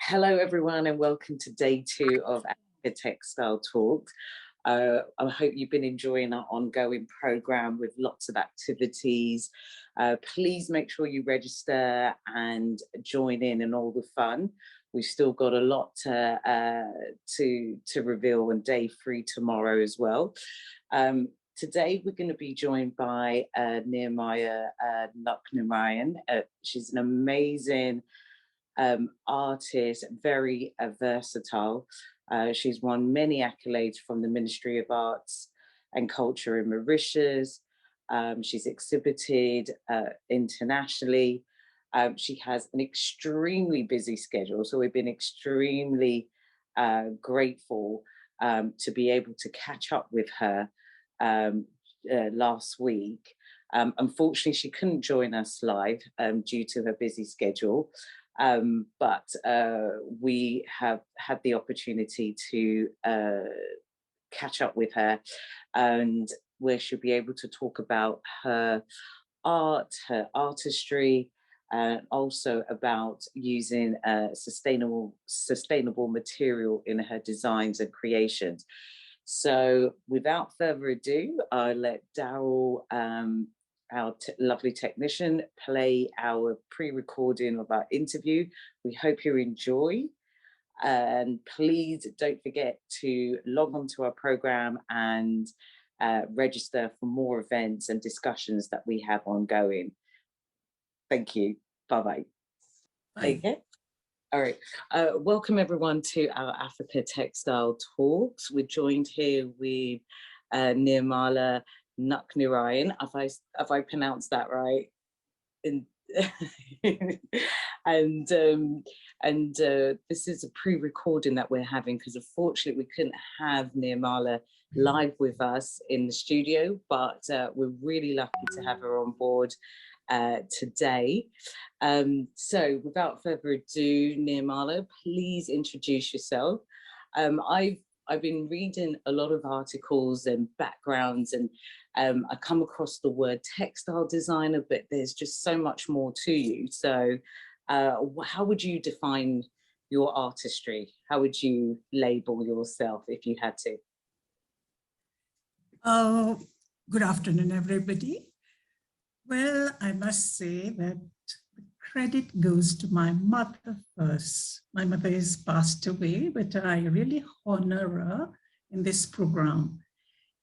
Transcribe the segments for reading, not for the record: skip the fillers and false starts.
Hello, everyone, and welcome to day 2 of Africa Textile Talks. I hope you've been enjoying our ongoing program with lots of activities. Please make sure you register and join in all the fun. We've still got a lot to reveal on day 3 tomorrow as well. Today, we're going to be joined by Neermala Luckheenarain. She's an amazing artist, very versatile. She's won many accolades from the Ministry of Arts and Culture in Mauritius. She's exhibited internationally. She has an extremely busy schedule, so we've been extremely grateful to be able to catch up with her last week. Unfortunately, she couldn't join us live due to her busy schedule. But we have had the opportunity to catch up with her, and where she'll be able to talk about her art, her artistry, and also about using sustainable material in her designs and creations. So without further ado, I'll let Daryl, our lovely technician, play our pre-recording of our interview. We hope you enjoy, and please don't forget to log on to our program and register for more events and discussions that we have ongoing. Thank you. Bye-bye. Okay. All right. Welcome everyone to our Africa Textile Talks. We're joined here with Neermala Luckheenarain, have I pronounced that right? And this is a pre-recording that we're having because unfortunately we couldn't have Neermala live with us in the studio, but we're really lucky to have her on board today. So without further ado, Neermala, please introduce yourself. I've been reading a lot of articles and backgrounds, and I come across the word textile designer, but there's just so much more to you. So how would you define your artistry? How would you label yourself if you had to? Good afternoon, everybody. Well, I must say that the credit goes to my mother first. My mother is passed away, but I really honor her in this program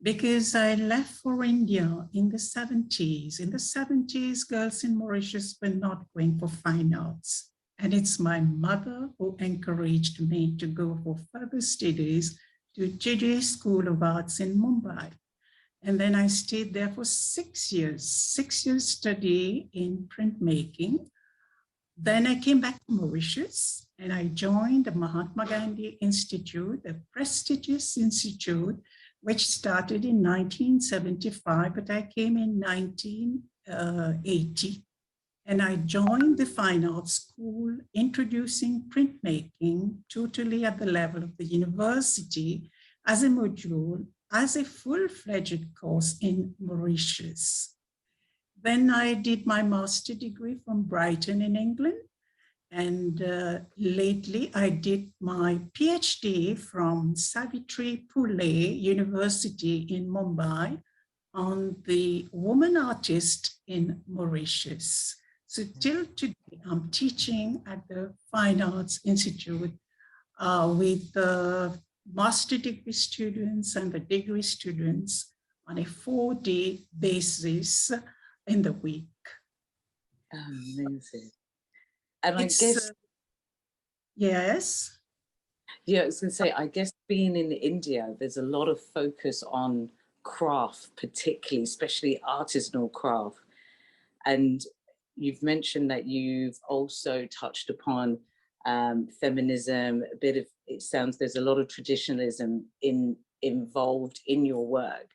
because I left for India in the 70s. In the 70s, girls in Mauritius were not going for fine arts. And it's my mother who encouraged me to go for further studies to JJ School of Arts in Mumbai. And then I stayed there for 6 years study in printmaking. Then I came back to Mauritius and I joined the Mahatma Gandhi Institute, a prestigious institute, which started in 1975, but I came in 1980. And I joined the Fine Arts School, introducing printmaking totally at the level of the university as a module, as a full-fledged course in Mauritius. Then I did my master's degree from Brighton in England. And lately I did my PhD from Savitri Phule University in Mumbai on the woman artist in Mauritius. So till today, I'm teaching at the Fine Arts Institute with the master degree students and the degree students on a 4-day basis in the week. Amazing. And it's, I guess, yes. Yeah, I was going to say, I guess being in India, there's a lot of focus on craft, particularly, especially artisanal craft. And you've mentioned that you've also touched upon feminism, a bit of, it sounds there's a lot of traditionalism involved in your work.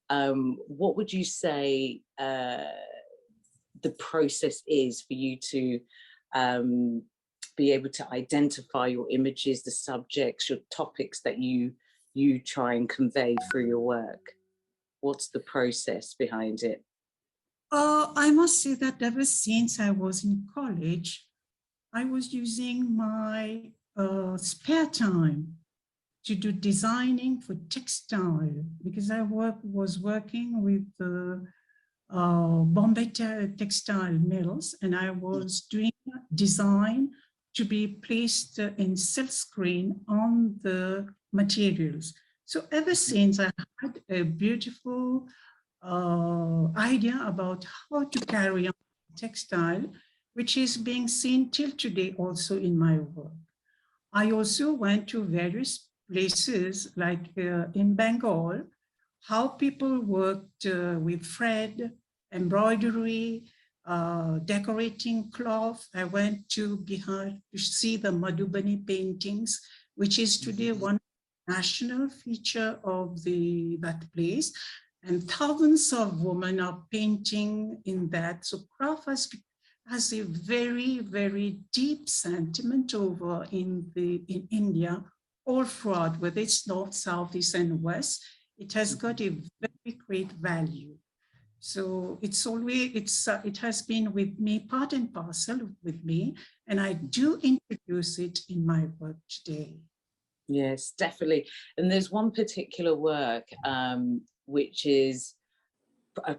What would you say the process is for you to be able to identify your images, the subjects, your topics that you try and convey through your work? What's the process behind it? I must say that ever since I was in college, I was using my spare time to do designing for textile, because I was working with Bombay textile mills, and I was doing design to be placed in silkscreen on the materials. So ever since, I had a beautiful idea about how to carry on textile, which is being seen till today also in my work. I also went to various places like in Bengal, how people worked with thread, embroidery, decorating cloth. I went to Bihar to see the Madhubani paintings, which is today one national feature of that place. And thousands of women are painting in that. So craft has a very, very deep sentiment over in India, all throughout, whether it's north, south, east, and west. It has got a very great value. So it's always, it has been with me, part and parcel with me, and I do introduce it in my work today. Yes, definitely. And there's one particular work which is, I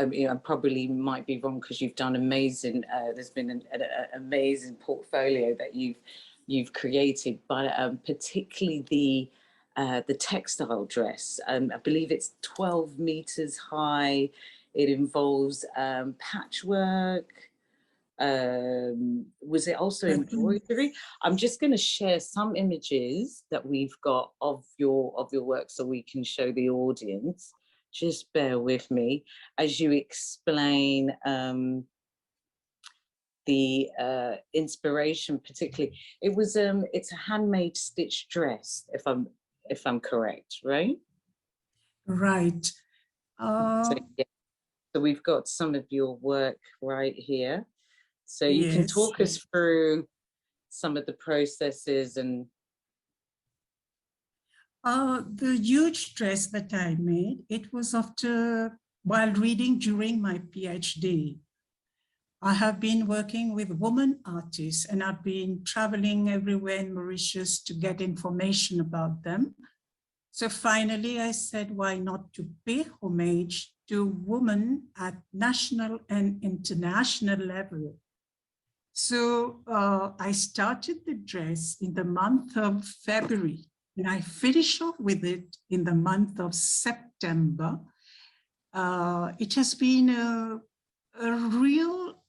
mean, I probably might be wrong because you've done amazing. There's been an amazing portfolio that you've created, but particularly the textile dress. I believe it's 12 meters high. It involves patchwork. Was it also embroidery? I'm just going to share some images that we've got of your work so we can show the audience. Just bear with me as you explain the inspiration. Particularly, it's a handmade stitched dress, if I'm correct, right? Right. So, yeah. So we've got some of your work right here. So you can talk us through some of the processes and. The huge dress that I made, it was while reading during my PhD. I have been working with women artists, and I've been traveling everywhere in Mauritius to get information about them. So finally I said, why not to pay homage to women at national and international level. So I started the dress in the month of February, and I finished off with it in the month of September. It has been a real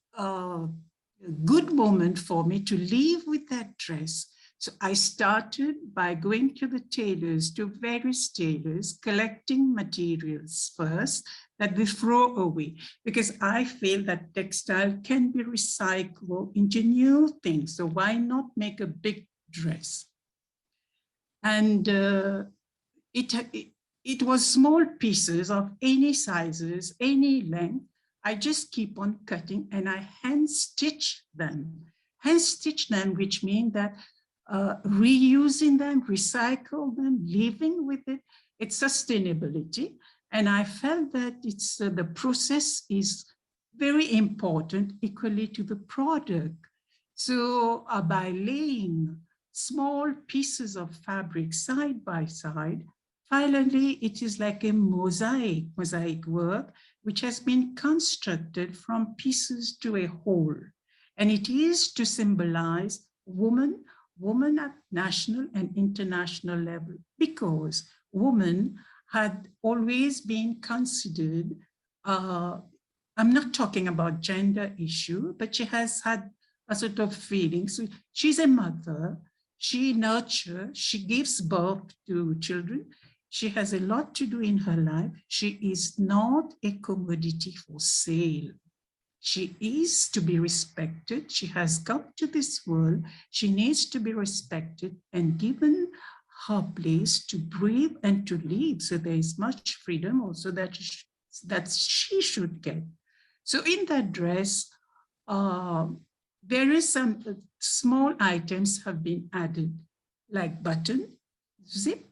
good moment for me to leave with that dress. So I started by going to the tailors, to various tailors, collecting materials first that we throw away, because I feel that textile can be recycled into new things. So why not make a big dress? And it was small pieces of any sizes, any length. I just keep on cutting and I hand stitch them. Hand stitch them, which means that reusing them, recycle them, living with it, it's sustainability. And I felt that it's the process is very important equally to the product. So by laying small pieces of fabric side by side, finally, it is like a mosaic work, which has been constructed from pieces to a whole. And it is to symbolize woman at national and international level, because woman had always been considered, I'm not talking about gender issue, but she has had a sort of feeling. So she's a mother, she nurtures, she gives birth to children. She has a lot to do in her life. She is not a commodity for sale. She is to be respected. She has come to this world. She needs to be respected and given her place to breathe and to live. So there is much freedom also that she should get. So in that dress, there is some small items have been added, like button, zip,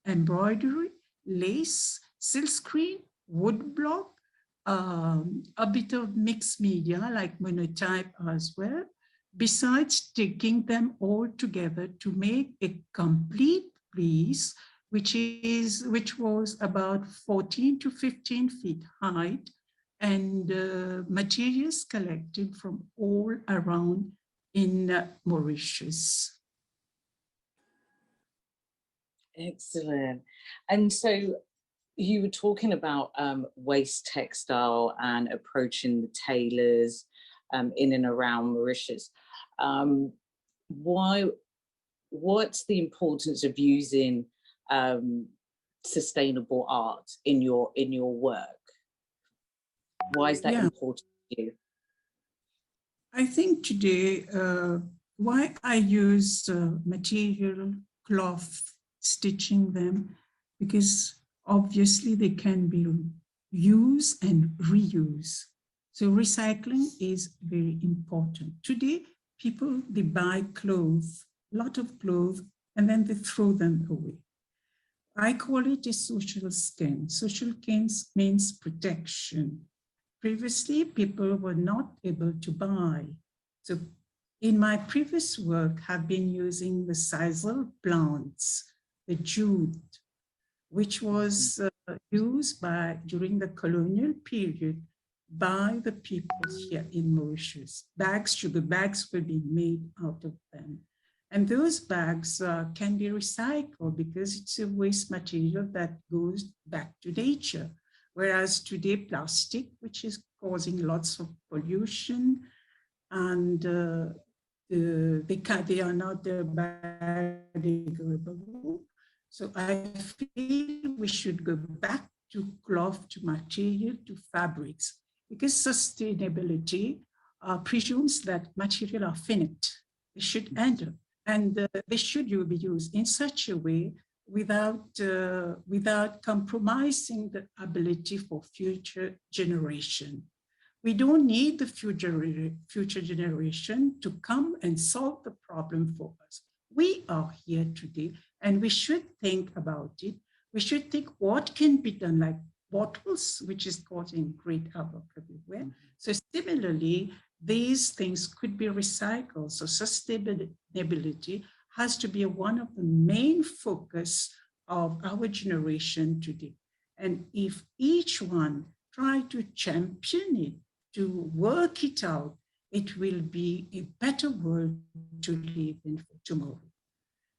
embroidery, lace, silkscreen, wood block, a bit of mixed media like monotype as well, besides sticking them all together to make a complete piece, which was about 14 to 15 feet height, and materials collected from all around in Mauritius. Excellent. And so you were talking about waste textile and approaching the tailors in and around Mauritius. What's the importance of using sustainable art in your work? Why is that important to you? I think today, why I use material, cloth, stitching them, because obviously they can be used and reused. So recycling is very important. Today, people, they buy clothes, a lot of clothes, and then they throw them away. I call it a social skin. Social skin means protection. Previously, people were not able to buy. So in my previous work, I've been using the sisal plants, the jute, which was used during the colonial period by the people here in Mauritius. Sugar bags will be made out of them. And those bags can be recycled because it's a waste material that goes back to nature. Whereas today, plastic, which is causing lots of pollution, and they are not biodegradable. So I feel we should go back to cloth, to material, to fabrics, because sustainability presumes that material are finite. They should end, and they should be used in such a way without compromising the ability for future generation. We don't need the future generation to come and solve the problem for us. We are here today, and we should think about it. We should think what can be done, like bottles, which is causing great havoc everywhere. So similarly, these things could be recycled. So sustainability has to be one of the main focus of our generation today. And if each one try to champion it, to work it out, it will be a better world to live in for tomorrow.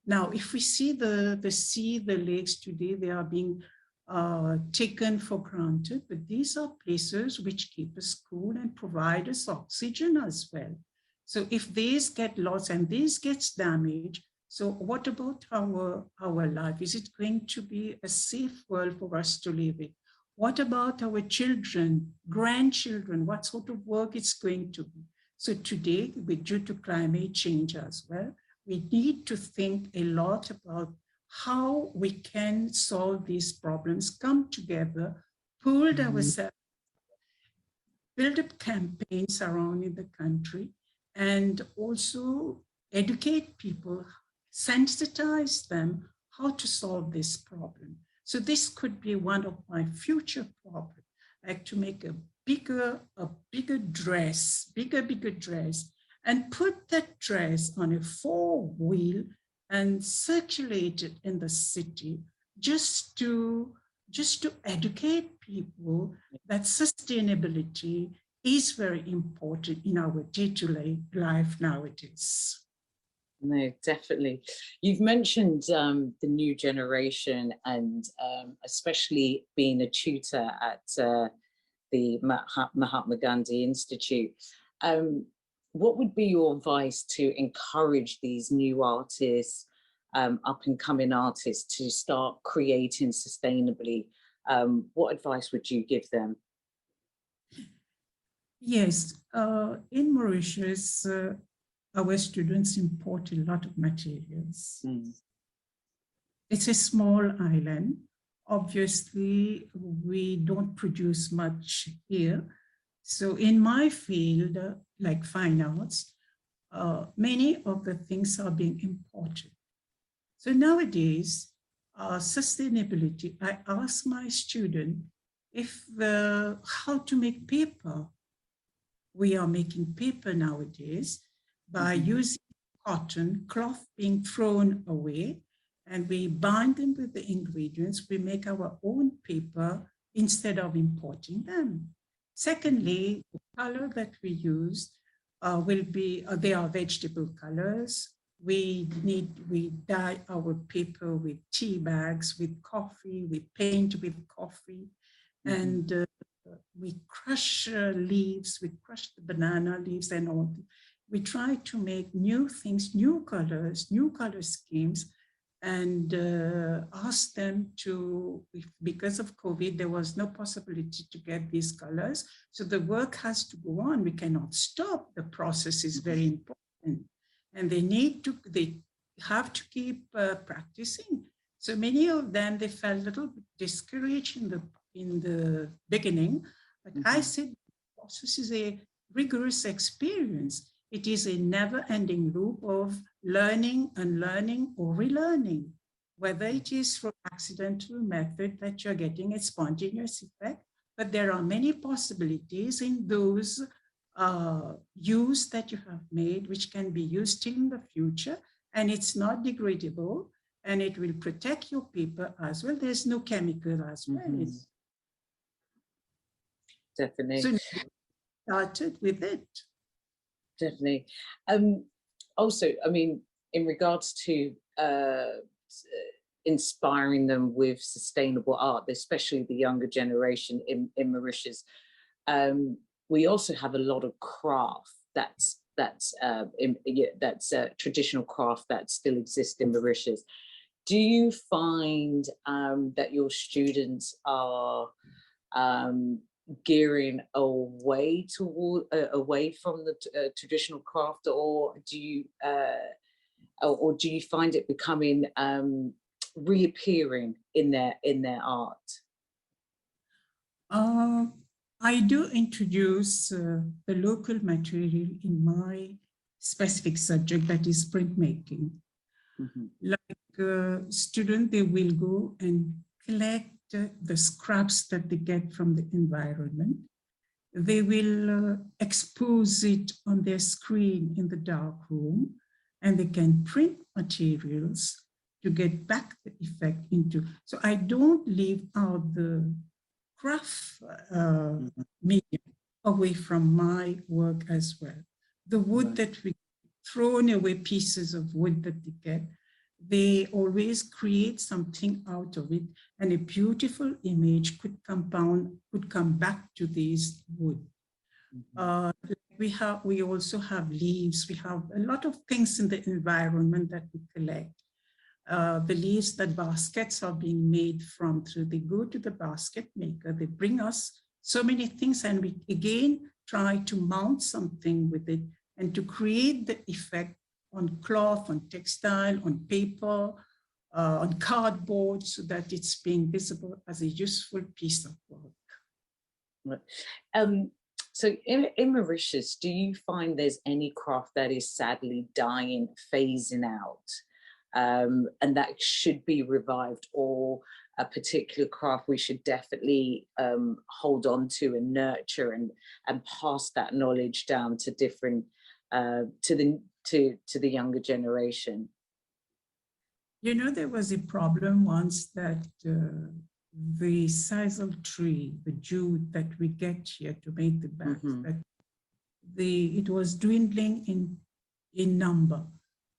Now, if we see the sea, the lakes today, they are being taken for granted, but these are places which keep us cool and provide us oxygen as well. So if these get lost and this gets damaged, so what about our life? Is it going to be a safe world for us to live in? What about our children, grandchildren? What sort of work it's going to be? So today, due to climate change as well, we need to think a lot about how we can solve these problems, come together, pull ourselves, build up campaigns around in the country, and also educate people, sensitize them how to solve this problem. So this could be one of my future problems, like to make a bigger dress, bigger dress, and put that dress on a 4-wheel and circulate it in the city just to educate people that sustainability is very important in our day-to-day life nowadays. No, definitely. You've mentioned the new generation and especially being a tutor at the Mahatma Gandhi Institute. What would be your advice to encourage these new artists, up and coming artists, to start creating sustainably? What advice would you give them? Yes, in Mauritius, our students import a lot of materials. It's a small island. Obviously, we don't produce much here. So in my field, like fine arts, many of the things are being imported. So nowadays, sustainability, I ask my student how to make paper. We are making paper nowadays, by using cotton, cloth being thrown away, and we bind them with the ingredients. We make our own paper instead of importing them. Secondly, the color that we use will be, they are vegetable colors. We dye our paper with tea bags, with coffee, we paint with coffee, and we crush leaves, we crush the banana leaves and all. We try to make new things, new color schemes, and ask them to, because of COVID, there was no possibility to get these colors. So the work has to go on. We cannot stop. The process is very important. And they have to keep practicing. So many of them, they felt a little bit discouraged in the beginning. But I said, the process is a rigorous experience. It is a never-ending loop of learning, unlearning, or relearning, whether it is from accidental method that you're getting a spontaneous effect, but there are many possibilities in those use that you have made, which can be used still in the future, and it's not degradable, and it will protect your paper as well. There's no chemical as well. Definitely. So started with it. Definitely. Also, I mean, in regards to inspiring them with sustainable art, especially the younger generation in Mauritius, we also have a lot of craft that's traditional craft that still exists in Mauritius. Do you find that your students are gearing away from the traditional craft, or do you find it becoming reappearing in their art? I do introduce the local material in my specific subject, that is printmaking. Like students, they will go and collect the scraps that they get from the environment. They will expose it on their screen in the dark room, and they can print materials to get back the effect into. So I don't leave out the craft medium away from my work as well. The wood that we thrown away, pieces of wood that they get, they always create something out of it, and a beautiful image could come back to this wood. We also have leaves. We have a lot of things in the environment that we collect. The leaves that baskets are being made from, so they go to the basket maker, they bring us so many things, and we again try to mount something with it and to create the effect on cloth, on textile, on paper, on cardboard, so that it's being visible as a useful piece of work. So in Mauritius, do you find there's any craft that is sadly dying, phasing out, and that should be revived, or a particular craft we should definitely hold on to and nurture and pass that knowledge down to different to the younger generation? You know, there was a problem once that the sisal tree, the jute that we get here to make the bags, that it was dwindling in number.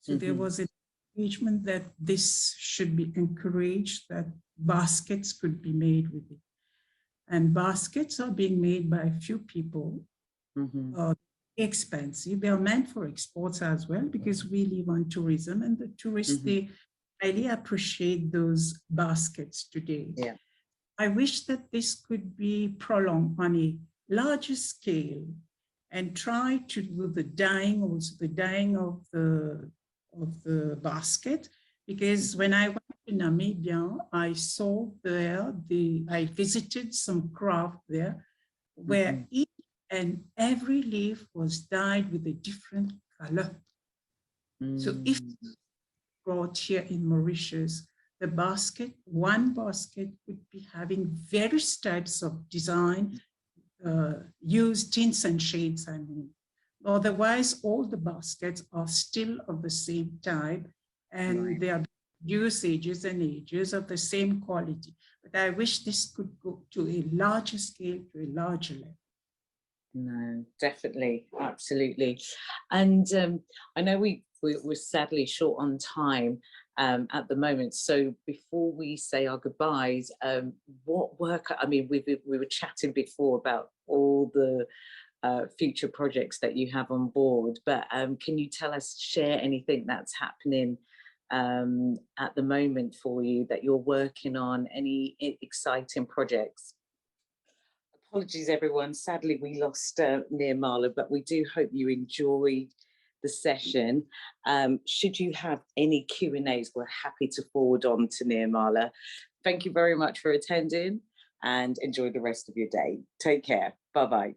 So there was an engagement that this should be encouraged, that baskets could be made with it. And baskets are being made by a few people. Expensive. They are meant for exports as well, because we live on tourism, and the tourists, they highly appreciate those baskets today. I wish that this could be prolonged on a larger scale and try to do the dyeing, also the dyeing of the basket, because when I went to Namibia, I saw there, I visited some craft there where each and every leaf was dyed with a different color. So if brought here in Mauritius, the basket, one basket would be having various types of design, use tints and shades, I mean, Otherwise, all the baskets are still of the same type, and Right. they are usages and ages of the same quality. But I wish this could go to a larger scale, to a larger level. No, definitely, absolutely. And I know we're sadly short on time at the moment. So before we say our goodbyes, what work, I mean, we were chatting before about all the future projects that you have on board, but can you tell us, share anything that's happening at the moment for you that you're working on, any exciting projects? Apologies, everyone. Sadly, we lost Neermala, but we do hope you enjoyed the session. Should you have any Q&As, we're happy to forward on to Neermala. Thank you very much for attending and enjoy the rest of your day. Take care. Bye-bye.